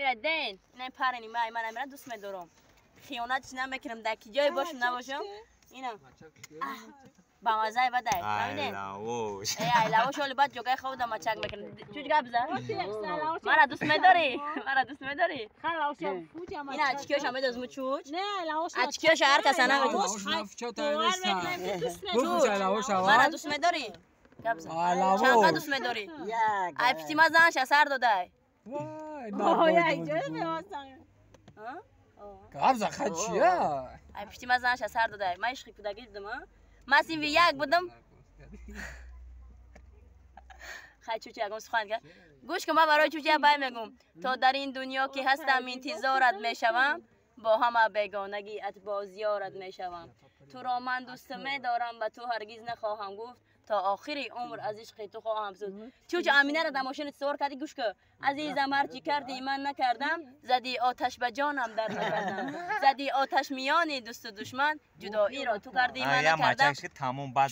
میره دین نه پرنی من میره دوست میدارم خیانت نمیکنم در کی جای باشم نباشم اینا با مزه بده ببینید ای لاوش ولی بعد جوگای خودم مچک میکنه چوچ گپ زد مرا دوست میداری اینا اچکیوش هم بدز چوچ نه لاوش اچکیوش هر کس انا مرا دوست میداری گپ زد چقدر دوست میداری ای پتی مزهش اثر داده گابزا خد چیه؟ ای پتی مزهش اثر داده من عشقی کودکی دیدم من سیم وی یک بودم خیلی چوچی اگم سخن کرد گوش کن من برای چوچی بای میگم تا در این دنیا که هستم انتظارت میشوم با همه بیگانگی ات بازیارت میشوم تو را من دوست میدارم و تو هرگز نخواهم گفت تا آخر عمر از عشق تو خواهم سود چوچ امینه را در ماشین سوار کردی گوش که عزیزم هر چی کردی من نکردم زدی آتش به جانم در نکردم زدی آتش میان دوست و دشمن جدایی را تو کردی من نکردم تمام بعد